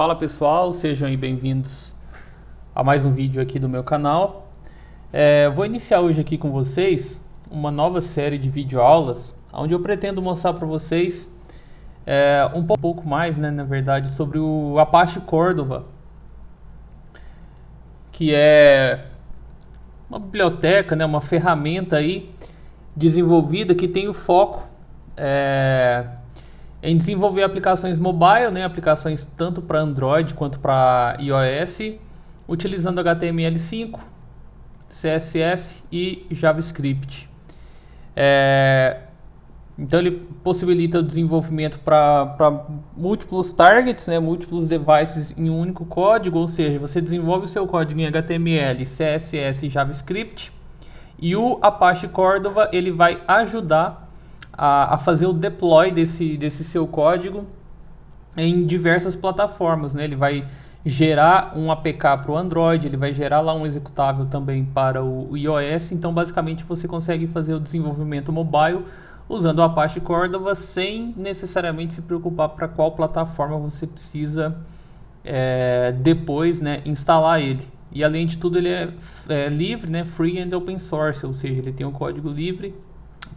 Fala pessoal, sejam aí bem-vindos a mais um vídeo aqui do meu canal. Vou iniciar hoje aqui com vocês uma nova série de videoaulas, onde eu pretendo mostrar para vocês um pouco mais, né, na verdade, sobre o Apache Cordova, que é uma biblioteca, né, uma ferramenta aí desenvolvida que tem o foco em desenvolver aplicações mobile, né, aplicações tanto para Android quanto para iOS, utilizando HTML5, CSS e JavaScript. Então ele possibilita o desenvolvimento para múltiplos targets, né, múltiplos devices em um único código, ou seja, você desenvolve o seu código em HTML, CSS e JavaScript, e o Apache Cordova ele vai ajudar a fazer o deploy desse seu código em diversas plataformas, né? Ele vai gerar um APK para o Android, ele vai gerar lá um executável também para o iOS. Então, basicamente, você consegue fazer o desenvolvimento mobile usando o Apache Cordova sem necessariamente se preocupar para qual plataforma você precisa depois, né, instalar ele. E, além de tudo, ele é livre, né, free and open source, ou seja, ele tem um código livre,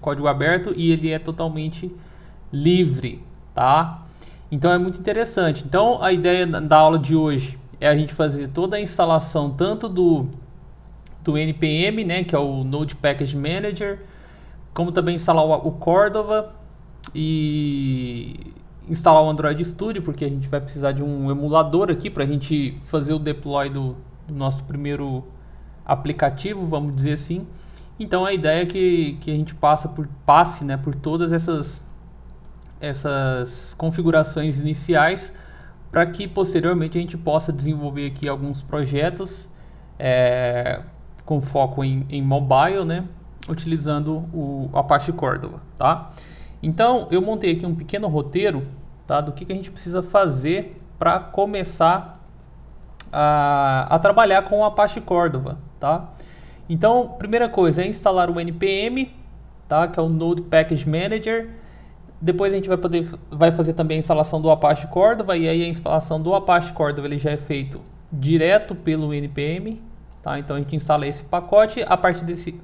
código aberto, e ele é totalmente livre, tá? Então é muito interessante. Então a ideia da aula de hoje é a gente fazer toda a instalação tanto do NPM, né, que é o Node Package Manager, como também instalar o Cordova e instalar o Android Studio, porque a gente vai precisar de um emulador aqui para a gente fazer o deploy do nosso primeiro aplicativo, vamos dizer assim. Então a ideia é que a gente passe, né, por todas essas configurações iniciais para que posteriormente a gente possa desenvolver aqui alguns projetos com foco em mobile, né, utilizando o Apache Cordova, tá? Então eu montei aqui um pequeno roteiro, tá, do que a gente precisa fazer para começar a trabalhar com o Apache Cordova, tá? Então, primeira coisa é instalar o NPM, tá? Que é o Node Package Manager. Depois a gente vai fazer também a instalação do Apache Cordova, e aí a instalação do Apache Cordova ele já é feito direto pelo NPM, tá? Então a gente instala esse pacote, a partir desse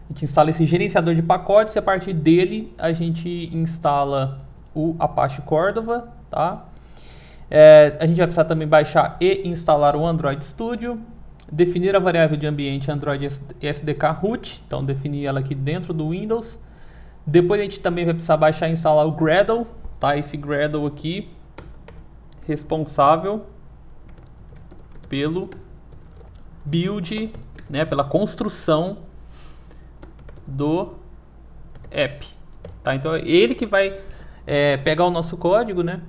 a gente instala esse gerenciador de pacotes e a partir dele a gente instala o Apache Cordova, tá? A gente vai precisar também baixar e instalar o Android Studio. Definir a variável de ambiente Android SDK root, então definir ela aqui dentro do Windows. Depois a gente também vai precisar baixar e instalar o Gradle, tá? Esse Gradle aqui, responsável pelo build, né? Pela construção do app, tá? Então é ele que vai pegar o nosso código, né?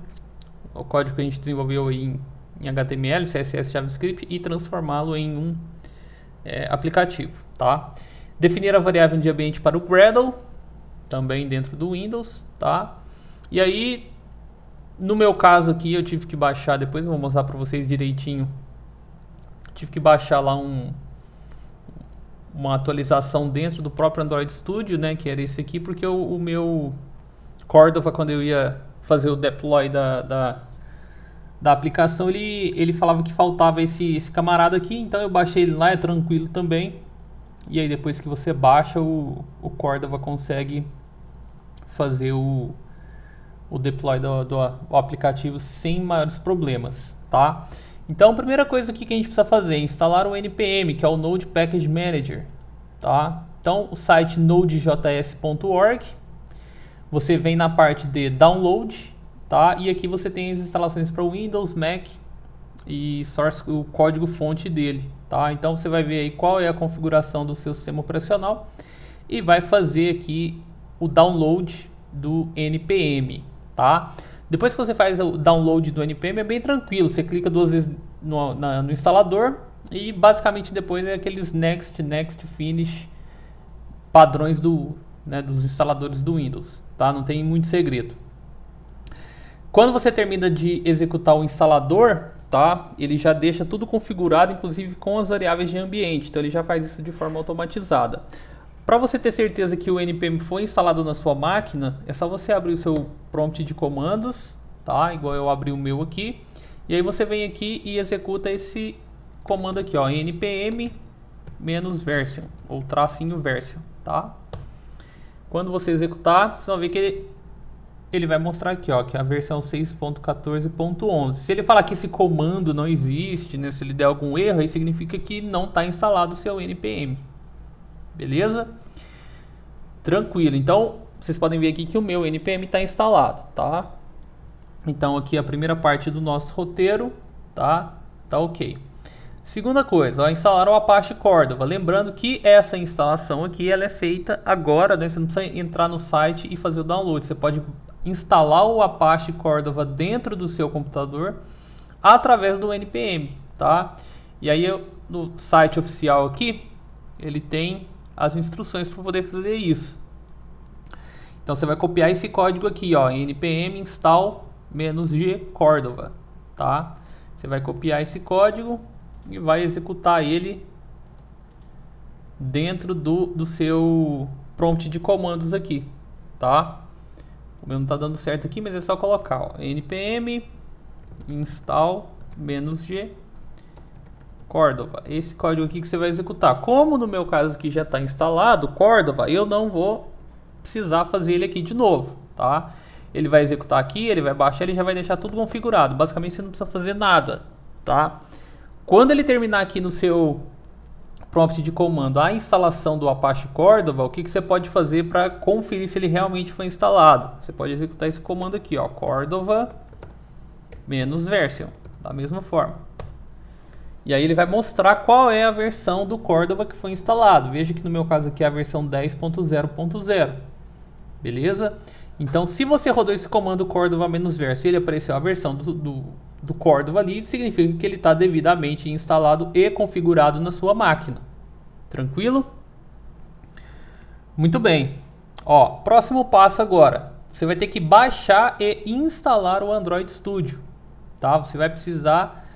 O código que a gente desenvolveu em HTML, CSS, JavaScript e transformá-lo em um aplicativo, tá? Definir a variável de ambiente para o Gradle, também dentro do Windows, tá? E aí, no meu caso aqui, eu tive que baixar, depois eu vou mostrar para vocês direitinho, tive que baixar lá uma atualização dentro do próprio Android Studio, né, que era esse aqui, porque o meu Cordova, quando eu ia fazer o deploy da aplicação, ele falava que faltava esse camarada aqui, então eu baixei ele lá, é tranquilo também. E aí depois que você baixa, o Cordova consegue fazer o deploy do aplicativo sem maiores problemas, tá? Então a primeira coisa aqui que a gente precisa fazer é instalar o NPM, que é o Node Package Manager, tá? Então o site nodejs.org, você vem na parte de download, tá? E aqui você tem as instalações para Windows, Mac e o código fonte dele, tá? Então você vai ver aí qual é a configuração do seu sistema operacional e vai fazer aqui o download do NPM, tá? Depois que você faz o download do NPM é bem tranquilo, você clica duas vezes no instalador e basicamente depois é aqueles next, finish padrões dos instaladores do Windows, tá? Não tem muito segredo. Quando você termina de executar o instalador, tá? Ele já deixa tudo configurado, inclusive com as variáveis de ambiente. Então ele já faz isso de forma automatizada. Para você ter certeza que o NPM foi instalado na sua máquina, é só você abrir o seu prompt de comandos, tá? Igual eu abri o meu aqui. E aí você vem aqui e executa esse comando aqui, ó, npm -version ou tracinho version, tá? Quando você executar, você vai ver que ele vai mostrar aqui, ó, que é a versão 6.14.11. Se ele falar que esse comando não existe, né, se ele der algum erro, aí significa que não está instalado o seu npm. Beleza? Tranquilo. Então, vocês podem ver aqui que o meu npm está instalado, tá? Então, aqui a primeira parte do nosso roteiro, tá? Tá ok. Segunda coisa, ó, instalar o Apache Cordova. Lembrando que essa instalação aqui, ela é feita agora, né? Você não precisa entrar no site e fazer o download. Você pode instalar o Apache Cordova dentro do seu computador através do npm, tá? E aí, no site oficial aqui, ele tem as instruções para poder fazer isso. Então, você vai copiar esse código aqui, ó, npm install -g Cordova, tá? Você vai copiar esse código e vai executar ele dentro do seu prompt de comandos aqui, tá? O meu não tá dando certo aqui, mas é só colocar, ó, npm install -g Cordova. Esse código aqui que você vai executar. Como no meu caso aqui já está instalado Cordova, eu não vou precisar fazer ele aqui de novo, tá? Ele vai executar aqui, ele vai baixar, ele já vai deixar tudo configurado. Basicamente você não precisa fazer nada, tá? Quando ele terminar aqui no seu prompt de comando a instalação do Apache Cordova, o que você pode fazer para conferir se ele realmente foi instalado? Você pode executar esse comando aqui, ó, Cordova -version, da mesma forma. E aí ele vai mostrar qual é a versão do Cordova que foi instalado. Veja que no meu caso aqui é a versão 10.0.0. Beleza? Então, se você rodou esse comando Cordova -version e ele apareceu a versão do Cordova ali, significa que ele está devidamente instalado e configurado na sua máquina. Tranquilo? Muito bem. Ó, próximo passo agora. Você vai ter que baixar e instalar o Android Studio. Tá? Você vai precisar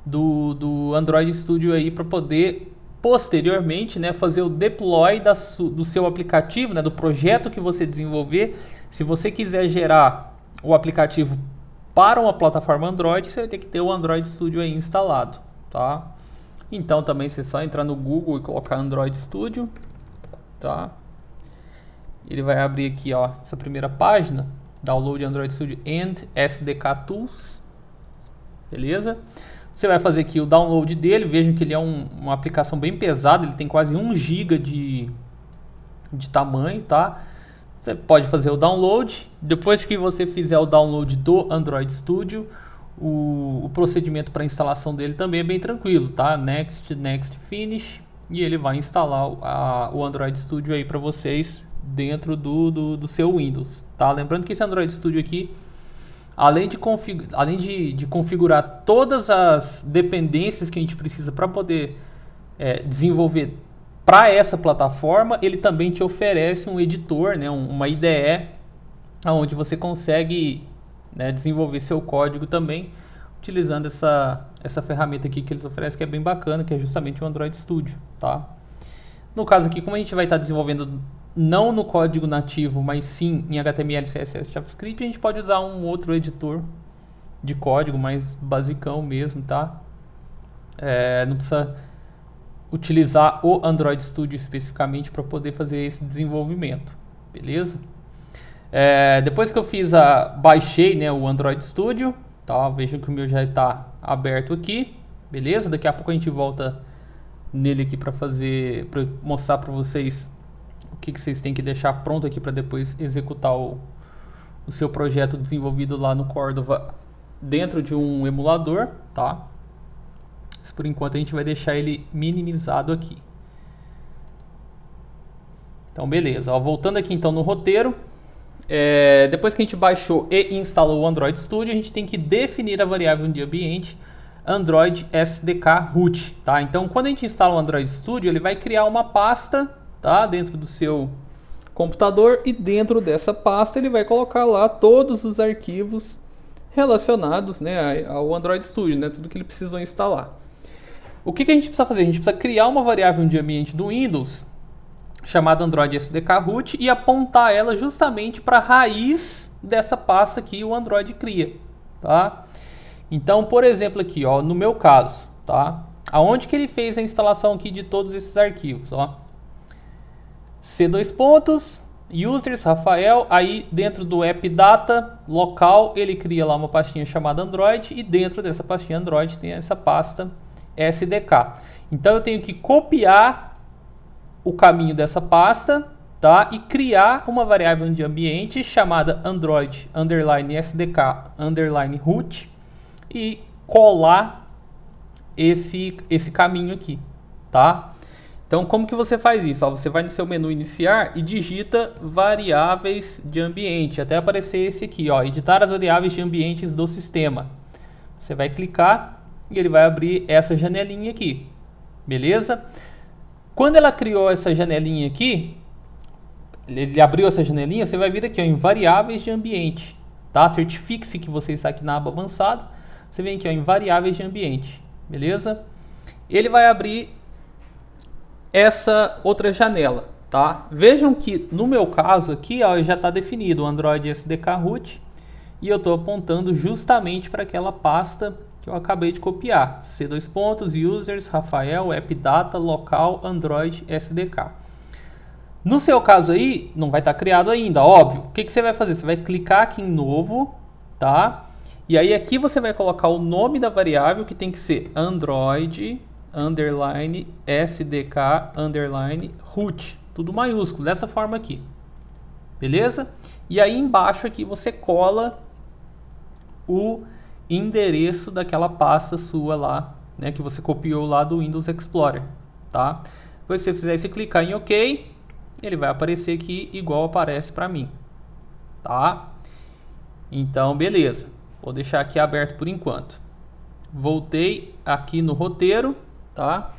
do Android Studio aí para poder posteriormente, né, fazer o deploy do seu aplicativo, né, do projeto que você desenvolver. Se você quiser gerar o aplicativo para uma plataforma Android, você vai ter que ter o Android Studio aí instalado, tá? Então também você só entrar no Google e colocar Android Studio, tá? Ele vai abrir aqui, ó, essa primeira página, Download Android Studio and SDK Tools, beleza? Você vai fazer aqui o download dele. Vejam que ele é uma aplicação bem pesada, ele tem quase 1 GB de tamanho, tá? Você pode fazer o download. Depois que você fizer o download do Android Studio, o procedimento para instalação dele também é bem tranquilo, tá? Next, next, finish, e ele vai instalar o Android Studio aí para vocês dentro do seu Windows, tá? Lembrando que esse Android Studio aqui, além de configurar todas as dependências que a gente precisa para poder desenvolver para essa plataforma, ele também te oferece um editor, né, uma IDE, onde você consegue, né, desenvolver seu código também, utilizando essa ferramenta aqui que eles oferecem, que é bem bacana, que é justamente o Android Studio, tá? No caso aqui, como a gente vai estar desenvolvendo não no código nativo, mas sim em HTML, CSS, JavaScript, a gente pode usar um outro editor de código mais basicão mesmo, tá? Não precisa utilizar o Android Studio especificamente para poder fazer esse desenvolvimento, beleza? Depois que eu baixei, né, o Android Studio, tá? Vejam que o meu já está aberto aqui, beleza? Daqui a pouco a gente volta nele aqui para mostrar para vocês o que vocês têm que deixar pronto aqui para depois executar o seu projeto desenvolvido lá no Cordova dentro de um emulador, tá? Mas por enquanto a gente vai deixar ele minimizado aqui. Então beleza, ó, voltando aqui então no roteiro, depois que a gente baixou e instalou o Android Studio, a gente tem que definir a variável de ambiente Android SDK root, tá? Então quando a gente instala o Android Studio, ele vai criar uma pasta, tá, dentro do seu computador, e dentro dessa pasta ele vai colocar lá todos os arquivos relacionados, né, ao Android Studio, né, tudo que ele precisou instalar. O que a gente precisa fazer? A gente precisa criar uma variável de ambiente do Windows chamada Android SDK root e apontar ela justamente para a raiz dessa pasta que o Android cria, tá? Então, por exemplo, aqui, ó, no meu caso, tá? Aonde que ele fez a instalação aqui de todos esses arquivos, ó? C2 pontos, users, Rafael, aí dentro do app data local, ele cria lá uma pastinha chamada Android e dentro dessa pastinha Android tem essa pasta SDK. Então eu tenho que copiar o caminho dessa pasta, tá? E criar uma variável de ambiente chamada Android underline SDK underline root e colar esse caminho aqui, tá? Então, como que você faz isso? Ó, você vai no seu menu iniciar e digita variáveis de ambiente, até aparecer esse aqui, ó, editar as variáveis de ambientes do sistema. Você vai clicar e ele vai abrir essa janelinha aqui, beleza? Quando ela criou essa janelinha aqui, ele abriu essa janelinha, você vai vir aqui, ó, em variáveis de ambiente, tá? Certifique-se que você está aqui na aba avançado. Você vem aqui, ó, em variáveis de ambiente, beleza? Ele vai abrir essa outra janela, tá? Vejam que no meu caso aqui, ó, já está definido o Android SDK root e eu estou apontando justamente para aquela pasta que eu acabei de copiar. C2 pontos, users, Rafael, app data, local, Android SDK. No seu caso aí, não vai estar criado ainda, óbvio. O que você vai fazer? Você vai clicar aqui em novo, tá? E aí aqui você vai colocar o nome da variável, que tem que ser Android underline SDK underline root, tudo maiúsculo, dessa forma aqui, beleza? E aí embaixo aqui você cola o endereço daquela pasta sua lá, né, que você copiou lá do Windows Explorer, tá? Depois se você fizer isso, clicar em OK, ele vai aparecer aqui igual aparece para mim, tá? Então, beleza. Vou deixar aqui aberto por enquanto. Voltei aqui no roteiro, tá?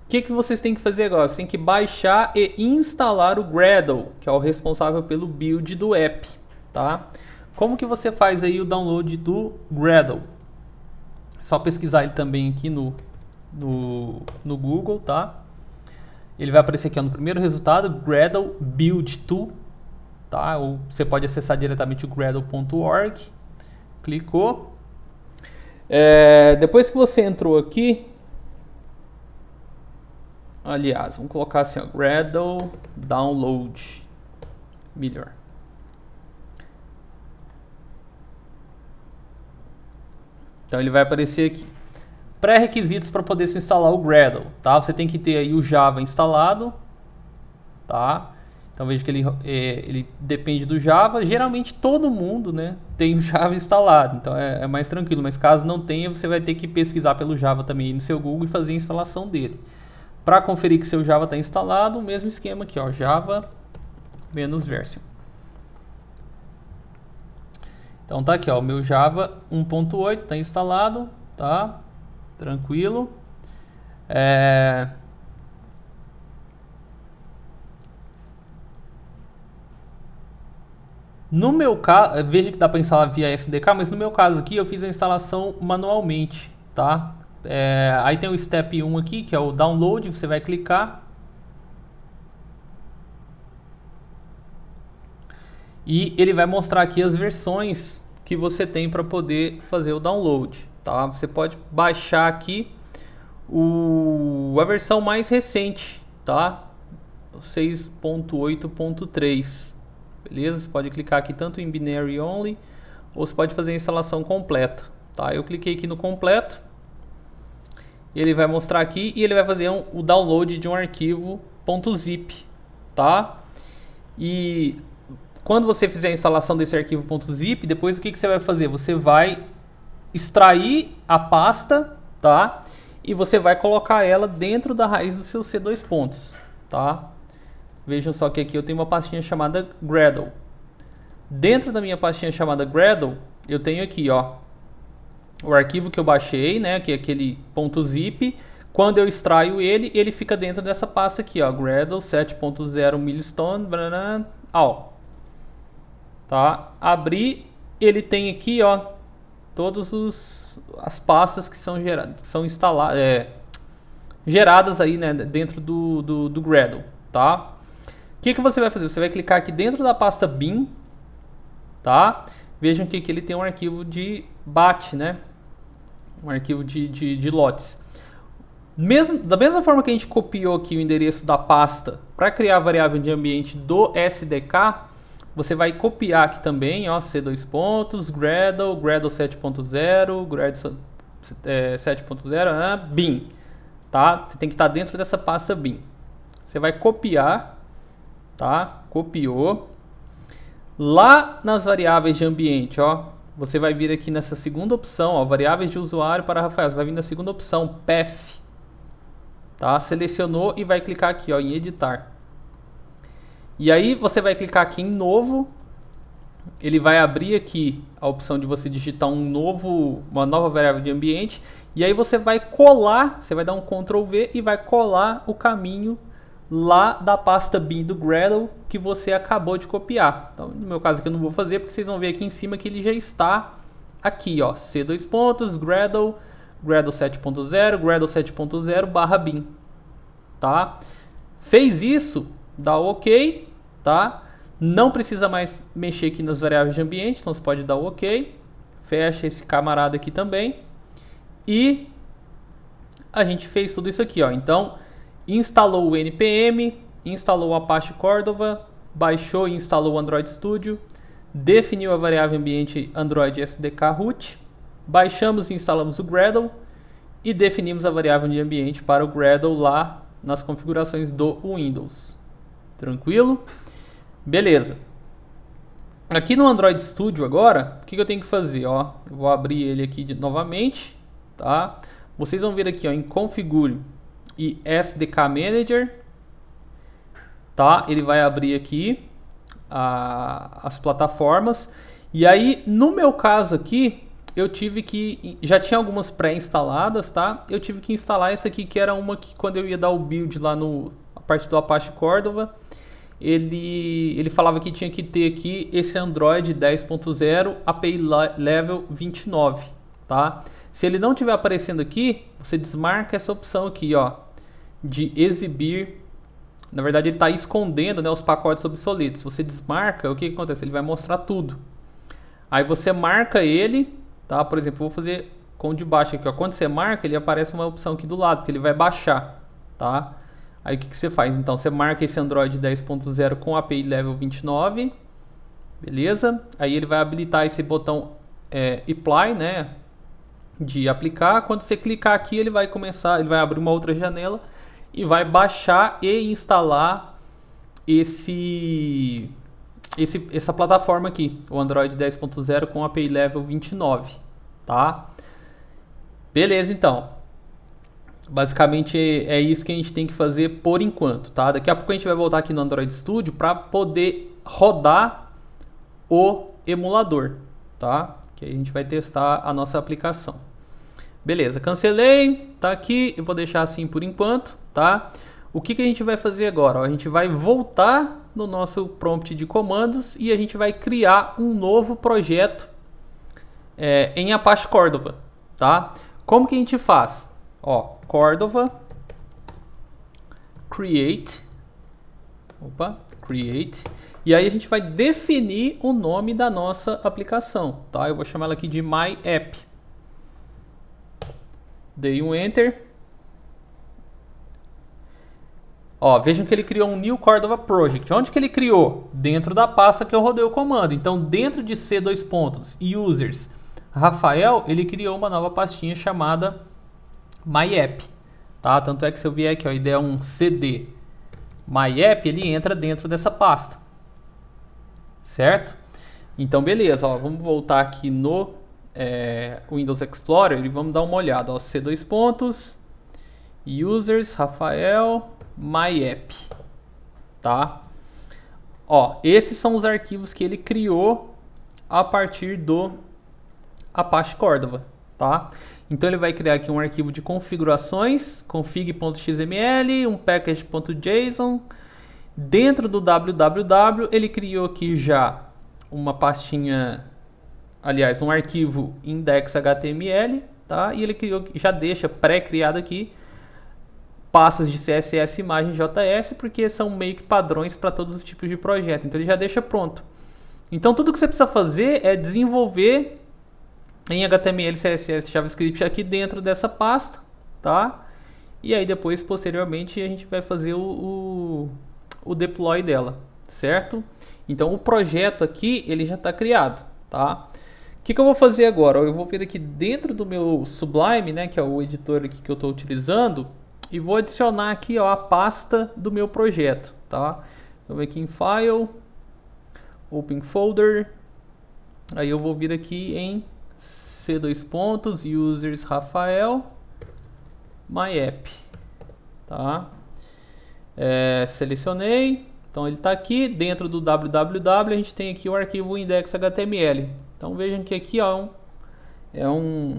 O que vocês têm que fazer agora? Vocês têm que baixar e instalar o Gradle, que é o responsável pelo build do app, tá? Como que você faz aí o download do Gradle? É só pesquisar ele também aqui no Google, tá? Ele vai aparecer aqui, ó, no primeiro resultado, Gradle Build Tool, tá? Ou você pode acessar diretamente o gradle.org. Clicou. Depois que você entrou aqui, aliás, vamos colocar assim, ó, Gradle Download, melhor. Então ele vai aparecer aqui. Pré-requisitos para poder se instalar o Gradle, tá? Você tem que ter aí o Java instalado, tá? Então veja que ele depende do Java. Geralmente todo mundo, né, tem o Java instalado, então é mais tranquilo. Mas caso não tenha, você vai ter que pesquisar pelo Java também no seu Google e fazer a instalação dele. Para conferir que seu Java está instalado, o mesmo esquema aqui, ó, Java-version. Então tá aqui, ó, o meu Java 1.8 está instalado, tá? Tranquilo. No meu caso, veja que dá para instalar via SDK, mas no meu caso aqui eu fiz a instalação manualmente, tá? Aí tem o step 1 aqui, que é o download, você vai clicar. E ele vai mostrar aqui as versões que você tem para poder fazer o download, tá? Você pode baixar aqui a versão mais recente, tá? 6.8.3. Beleza? Você pode clicar aqui tanto em binary only ou você pode fazer a instalação completa, tá? Eu cliquei aqui no completo. Ele vai mostrar aqui e ele vai fazer o download de um arquivo .zip, tá? E quando você fizer a instalação desse arquivo .zip, depois o que você vai fazer? Você vai extrair a pasta, tá? E você vai colocar ela dentro da raiz do seu C2 pontos, tá? Vejam só que aqui eu tenho uma pastinha chamada Gradle. Dentro da minha pastinha chamada Gradle, eu tenho aqui, ó, o arquivo que eu baixei, né, que é aquele .zip. Quando eu extraio ele fica dentro dessa pasta aqui, ó, Gradle 7.0 milestone, ó. Tá? Abrir, ele tem aqui, ó, todas as pastas que são geradas aí, né, dentro do Gradle, tá? O que você vai fazer? Você vai clicar aqui dentro da pasta bin, tá? Vejam que aqui ele tem um arquivo de bat, né? um arquivo de lotes. Da mesma forma que a gente copiou aqui o endereço da pasta para criar a variável de ambiente do SDK, você vai copiar aqui também, ó, C2 pontos, Gradle, Gradle 7.0, Gradle 7.0, bin, tá? Você tem que estar dentro dessa pasta bin. Você vai copiar, tá? Copiou. Lá nas variáveis de ambiente, ó, você vai vir aqui nessa segunda opção, ó, variáveis de usuário para Rafael. Você vai vir na segunda opção, path. Tá? Selecionou e vai clicar aqui, ó, em editar. E aí você vai clicar aqui em novo. Ele vai abrir aqui a opção de você digitar uma nova variável de ambiente. E aí você vai colar, você vai dar um Ctrl V e vai colar o caminho lá da pasta bin do Gradle que você acabou de copiar. Então, no meu caso aqui eu não vou fazer, porque vocês vão ver aqui em cima que ele já está aqui, ó, C2 pontos, Gradle, Gradle 7.0, Gradle 7.0 barra bin, tá? Fez isso, dá OK, tá? Não precisa mais mexer aqui nas variáveis de ambiente, então você pode dar OK, fecha esse camarada aqui também e a gente fez tudo isso aqui, ó. Então, instalou o NPM, instalou o Apache Cordova, baixou e instalou o Android Studio, definiu a variável ambiente Android SDK root, baixamos e instalamos o Gradle e definimos a variável de ambiente para o Gradle lá nas configurações do Windows. Tranquilo? Beleza. Aqui no Android Studio agora, o que eu tenho que fazer? Ó, eu vou abrir ele aqui novamente, tá? Vocês vão ver aqui, ó, em Configure e SDK Manager, tá? Ele vai abrir aqui as plataformas. E aí, no meu caso aqui, eu tive que... Já tinha algumas pré-instaladas, tá? Eu tive que instalar essa aqui, que era uma que quando eu ia dar o build lá a parte do Apache Cordova, ele falava que tinha que ter aqui esse Android 10.0 API Level 29, tá? Se ele não estiver aparecendo aqui, você desmarca essa opção aqui, ó, de exibir. Na verdade, ele está escondendo, né, os pacotes obsoletos. Você desmarca, o que acontece? Ele vai mostrar tudo. Aí você marca ele, tá? Por exemplo, eu vou fazer com o de baixo aqui, ó. Quando você marca, ele aparece uma opção aqui do lado, que ele vai baixar, tá? Aí o que você faz? Então, você marca esse Android 10.0 com API Level 29, beleza? Aí ele vai habilitar esse botão Apply, né, de aplicar. Quando você clicar aqui, ele vai abrir uma outra janela e vai baixar e instalar essa plataforma aqui, o Android 10.0 com API Level 29, tá? Beleza, então. Basicamente é isso que a gente tem que fazer por enquanto, tá? Daqui a pouco a gente vai voltar aqui no Android Studio para poder rodar o emulador, tá? Que aí a gente vai testar a nossa aplicação. Beleza, cancelei, tá aqui, eu vou deixar assim por enquanto, tá? O que a gente vai fazer agora? Ó, a gente vai voltar no nosso prompt de comandos e a gente vai criar um novo projeto em Apache Cordova, tá? Como que a gente faz? Ó, Cordova create, e aí a gente vai definir o nome da nossa aplicação, tá? Eu vou chamar ela aqui de My App. Dei um Enter. Ó, vejam que ele criou um New Cordova Project. Onde que ele criou? Dentro da pasta que eu rodei o comando. Então, dentro de C2 pontos users Rafael, ele criou uma nova pastinha chamada My App, tá? Tanto é que se eu vier aqui, ó, e der um cd My App, ele entra dentro dessa pasta, certo? Então, beleza, ó, vamos voltar aqui no Windows Explorer e vamos dar uma olhada, ó, C2 pontos users Rafael My App, tá? Ó, esses são os arquivos que ele criou a partir do Apache Cordova, tá? Então ele vai criar aqui um arquivo de configurações, config.xml, um package.json. Dentro do www ele criou aqui já uma pastinha, aliás, um arquivo index.html, tá? E ele criou, já deixa pré-criado aqui passos de CSS, imagem, JS, porque são meio que padrões para todos os tipos de projeto. Então ele já deixa pronto. Então tudo que você precisa fazer é desenvolver em HTML, CSS, JavaScript aqui dentro dessa pasta, tá? E aí depois, posteriormente, a gente vai fazer o deploy dela, certo? Então o projeto aqui, ele já está criado, tá? O que eu vou fazer agora? Eu vou vir aqui dentro do meu Sublime, né, que é o editor aqui que eu estou utilizando, e vou adicionar aqui, ó, a pasta do meu projeto, tá? Eu vou aqui em File, Open Folder, aí eu vou vir aqui em C2 pontos, Users Rafael, My App, tá? Selecionei, então ele está aqui dentro do www, a gente tem aqui o arquivo index.html. Então vejam que aqui, ó, é um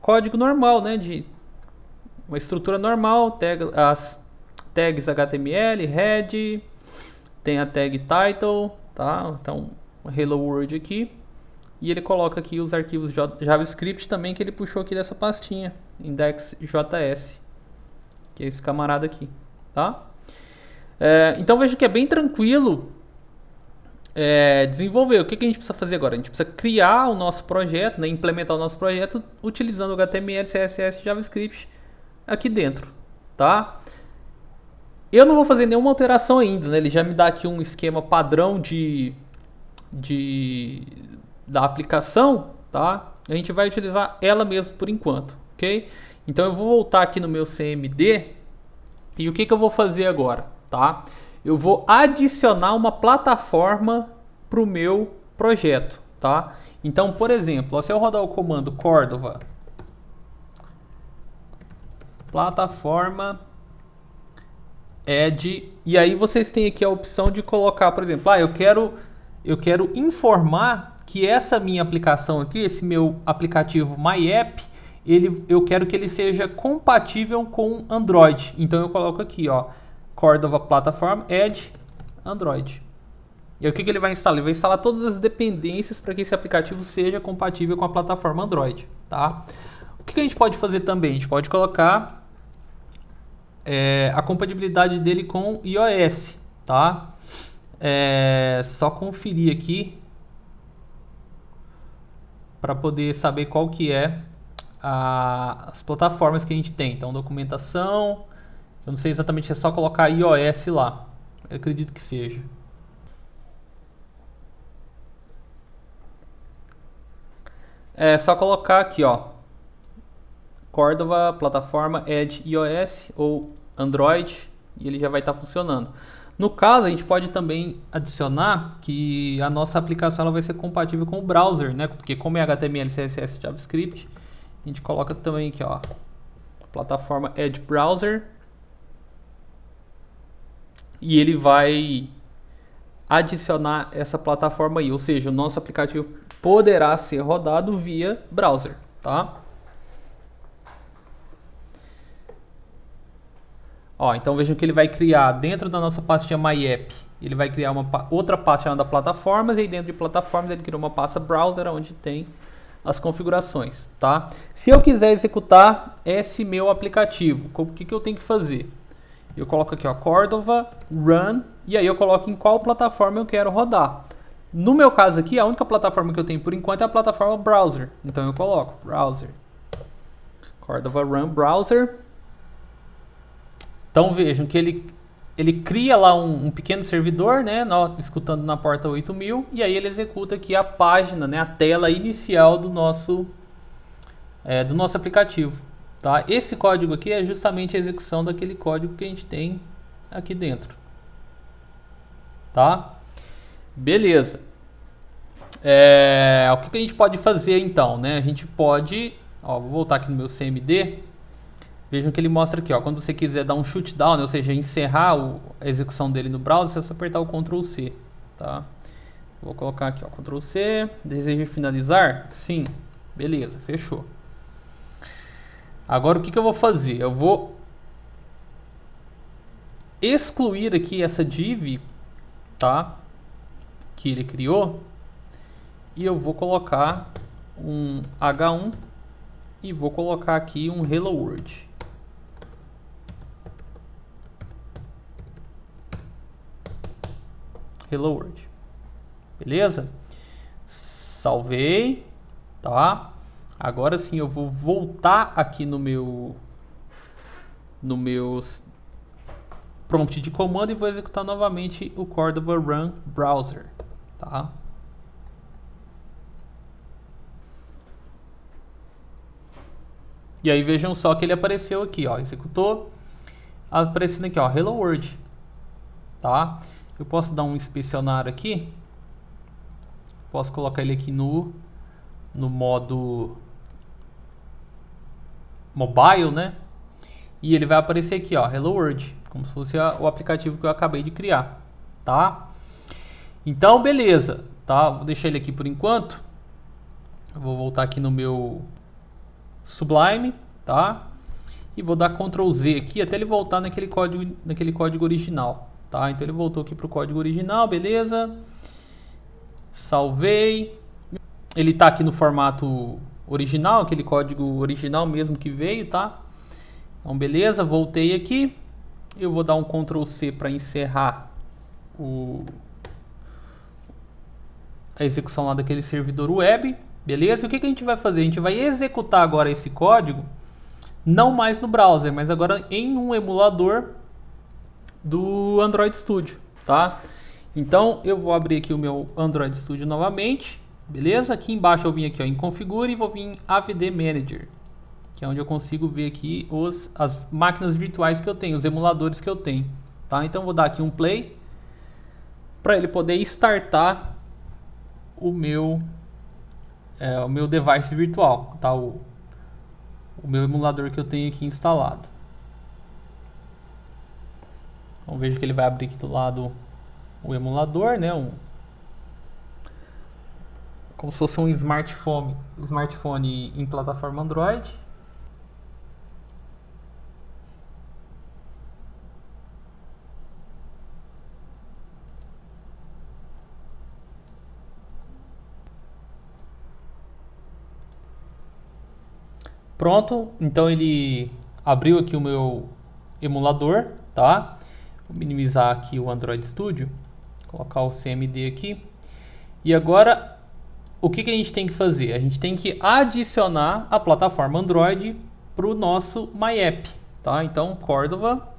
código normal, né, de uma estrutura normal, as tags HTML, head, tem a tag title, tá? Então hello world aqui, e ele coloca aqui os arquivos JavaScript também que ele puxou aqui dessa pastinha, index.js, que é esse camarada aqui, tá? Então veja que é bem tranquilo desenvolver. O que a gente precisa fazer agora? A gente precisa criar o nosso projeto, né, implementar o nosso projeto utilizando o HTML, CSS e JavaScript aqui dentro, tá? Eu não vou fazer nenhuma alteração ainda, né? Ele já me dá aqui um esquema padrão da aplicação, tá? A gente vai utilizar ela mesmo por enquanto, ok? Então eu vou voltar aqui no meu CMD e o que eu vou fazer agora, tá? Eu vou adicionar uma plataforma para o meu projeto, tá? Então, por exemplo, se eu rodar o comando Cordova plataforma add, e aí vocês têm aqui a opção de colocar, por exemplo, eu quero informar que essa minha aplicação aqui, esse meu aplicativo MyApp, eu quero que ele seja compatível com Android. Então eu coloco aqui, ó, Cordova Platform Add Android. E aí o que ele vai instalar? Ele vai instalar todas as dependências para que esse aplicativo seja compatível com a plataforma Android, tá? O que a gente pode fazer também? A gente pode colocar a compatibilidade dele com iOS, tá? Só conferir aqui para poder saber qual que é as plataformas que a gente tem. Então, documentação, eu não sei exatamente, é só colocar iOS lá. Eu acredito que seja. É só colocar aqui, ó, Cordova, plataforma Edge iOS ou Android, e ele já vai estar funcionando. No caso, a gente pode também adicionar que a nossa aplicação ela vai ser compatível com o browser, né? Porque como é HTML, CSS e JavaScript, a gente coloca também aqui, ó, plataforma Edge Browser, e ele vai adicionar essa plataforma aí, ou seja, o nosso aplicativo poderá ser rodado via browser, tá? Ó, então vejam que ele vai criar dentro da nossa pastinha MyApp, ele vai criar outra pasta chamada plataformas, e aí dentro de plataformas ele criou uma pasta browser onde tem as configurações, tá? Se eu quiser executar esse meu aplicativo, o que eu tenho que fazer? Eu coloco aqui, ó, Cordova Run, e aí eu coloco em qual plataforma eu quero rodar. No meu caso aqui, a única plataforma que eu tenho por enquanto é a plataforma Browser. Então eu coloco Browser, Cordova Run Browser. Então vejam que ele cria lá um pequeno servidor, né, escutando na porta 8000, e aí ele executa aqui a página, né, a tela inicial do nosso aplicativo. Tá? Esse código aqui é justamente a execução daquele código que a gente tem aqui dentro. Tá? Beleza. O que a gente pode fazer então? Né? A gente pode... Ó, vou voltar aqui no meu CMD. Vejam que ele mostra aqui, ó, quando você quiser dar um shutdown, né, ou seja, encerrar a execução dele no browser, é só apertar o Ctrl C. Tá? Vou colocar aqui, ó, Ctrl C. Deseja finalizar? Sim. Beleza, fechou. Agora o que eu vou fazer? Eu vou excluir aqui essa div, tá? Que ele criou, e eu vou colocar um H1 e vou colocar aqui um Hello World. Hello World. Beleza? Salvei, tá? Agora sim eu vou voltar aqui no meu prompt de comando e vou executar novamente o Cordova Run Browser, tá? E aí vejam só que ele apareceu aqui, ó, executou, aparecendo aqui, ó, Hello World, tá? Eu posso dar um inspecionar aqui, posso colocar ele aqui no modo mobile, né? E ele vai aparecer aqui, ó, Hello World, como se fosse o aplicativo que eu acabei de criar, tá? Então, beleza, tá? Vou deixar ele aqui por enquanto. Eu vou voltar aqui no meu Sublime, tá? E vou dar Ctrl Z aqui até ele voltar naquele código original, tá? Então ele voltou aqui pro código original, beleza? Salvei. Ele tá aqui no formato original, aquele código original mesmo que veio, tá? Então beleza, voltei aqui. Eu vou dar um Ctrl C para encerrar a execução lá daquele servidor web, beleza? E o que a gente vai fazer? A gente vai executar agora esse código, não mais no browser, mas agora em um emulador do Android Studio, tá? Então eu vou abrir aqui o meu Android Studio novamente, beleza? Aqui embaixo eu vim aqui, ó, em Configure e vou vir em AVD Manager, que é onde eu consigo ver aqui as máquinas virtuais que eu tenho, os emuladores que eu tenho, tá? Então eu vou dar aqui um play para ele poder startar o meu device virtual, tá? O meu emulador que eu tenho aqui instalado. Então veja que ele vai abrir aqui do lado o emulador, né? Como se fosse um smartphone em plataforma Android. Pronto, então ele abriu aqui o meu emulador, tá? Vou minimizar aqui o Android Studio, colocar o CMD aqui. E agora, o que a gente tem que fazer? A gente tem que adicionar a plataforma Android para o nosso MyApp, tá? Então, Cordova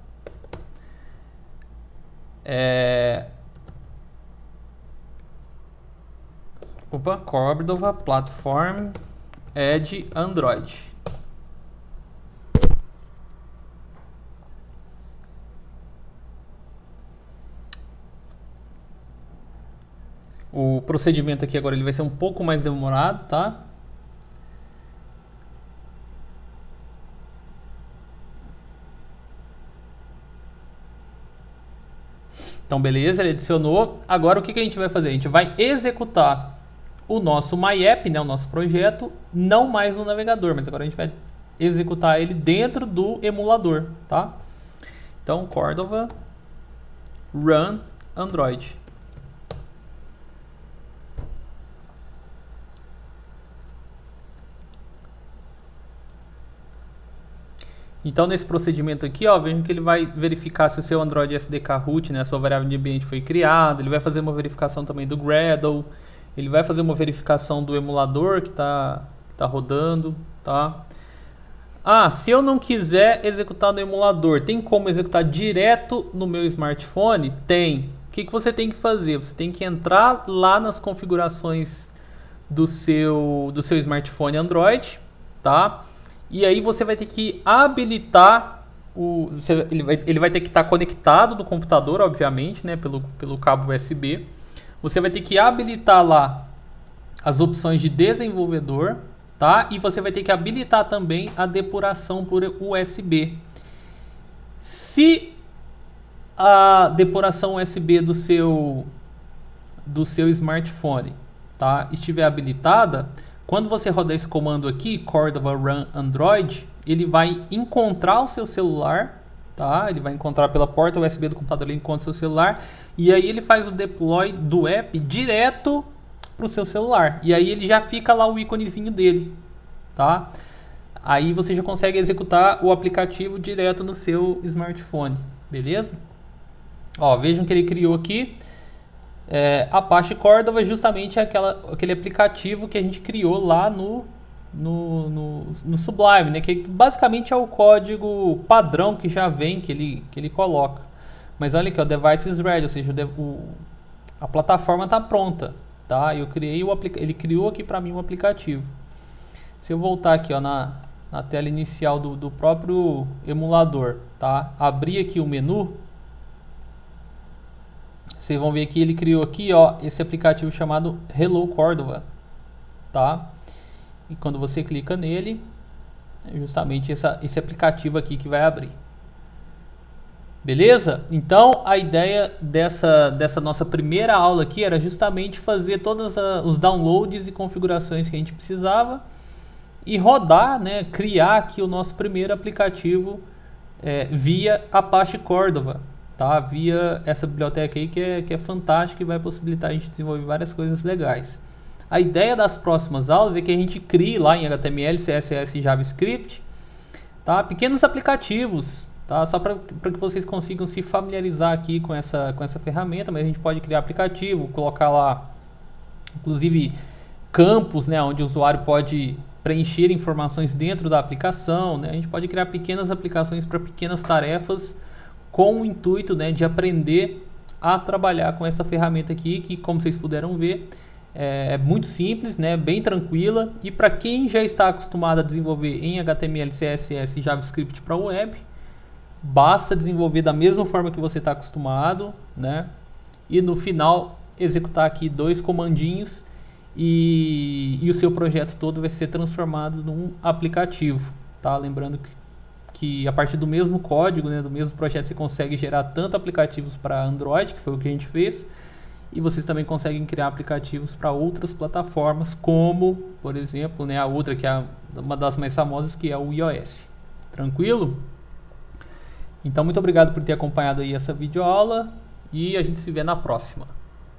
Cordova Platform Add Android. O procedimento aqui agora ele vai ser um pouco mais demorado, tá? Então, beleza, ele adicionou. Agora, o que a gente vai fazer? A gente vai executar o nosso MyApp, né, o nosso projeto, não mais no navegador, mas agora a gente vai executar ele dentro do emulador, tá? Então, Cordova Run Android. Então, nesse procedimento aqui, ó, vejam que ele vai verificar se o seu Android SDK root, né, a sua variável de ambiente foi criada, ele vai fazer uma verificação também do Gradle, ele vai fazer uma verificação do emulador que tá rodando, tá? Ah, se eu não quiser executar no emulador, tem como executar direto no meu smartphone? Tem. O que você tem que fazer? Você tem que entrar lá nas configurações do seu smartphone Android, tá? E aí você vai ter que habilitar ele vai ter que estar conectado no computador, obviamente, né, pelo cabo USB. Você vai ter que habilitar lá as opções de desenvolvedor, tá? E você vai ter que habilitar também a depuração por USB. Se a depuração USB do seu smartphone, tá, estiver habilitada, quando você rodar esse comando aqui, Cordova Run Android, ele vai encontrar o seu celular, tá? Ele vai encontrar pela porta USB do computador, ele encontra o seu celular e aí ele faz o deploy do app direto pro seu celular. E aí ele já fica lá o íconezinho dele, tá? Aí você já consegue executar o aplicativo direto no seu smartphone, beleza? Ó, vejam que ele criou aqui Apache Cordova, justamente aquele aplicativo que a gente criou lá no no Sublime, né? Que basicamente é o código padrão que já vem, que ele coloca. Mas olha aqui, o device is ready, ou seja, a plataforma está pronta, tá? Eu criei ele criou aqui para mim um aplicativo. Se eu voltar aqui, ó, na tela inicial do próprio emulador, tá? Abrir aqui o menu, vocês vão ver que ele criou aqui, ó, esse aplicativo chamado Hello Cordova, tá? E quando você clica nele, é justamente esse aplicativo aqui que vai abrir. Beleza? Então a ideia dessa nossa primeira aula aqui era justamente fazer todos os downloads e configurações que a gente precisava e rodar, né, criar aqui o nosso primeiro aplicativo via Apache Cordova, tá? Via essa biblioteca aí que é fantástica e vai possibilitar a gente desenvolver várias coisas legais. A ideia das próximas aulas é que a gente crie lá em HTML, CSS e JavaScript, tá? Pequenos aplicativos, tá? Só para que vocês consigam se familiarizar aqui com essa ferramenta, mas a gente pode criar aplicativo, colocar lá, inclusive, campos, né, onde o usuário pode preencher informações dentro da aplicação, né? A gente pode criar pequenas aplicações para pequenas tarefas com o intuito, né, de aprender a trabalhar com essa ferramenta aqui, que, como vocês puderam ver, é muito simples, né, bem tranquila, e para quem já está acostumado a desenvolver em HTML, CSS e JavaScript para web, basta desenvolver da mesma forma que você está acostumado, né, e no final executar aqui 2 comandinhos e o seu projeto todo vai ser transformado num aplicativo, tá? Lembrando que a partir do mesmo código, né, do mesmo projeto, você consegue gerar tanto aplicativos para Android, que foi o que a gente fez, e vocês também conseguem criar aplicativos para outras plataformas, como, por exemplo, né, a outra que é uma das mais famosas, que é o iOS. Tranquilo? Então, muito obrigado por ter acompanhado aí essa videoaula e a gente se vê na próxima.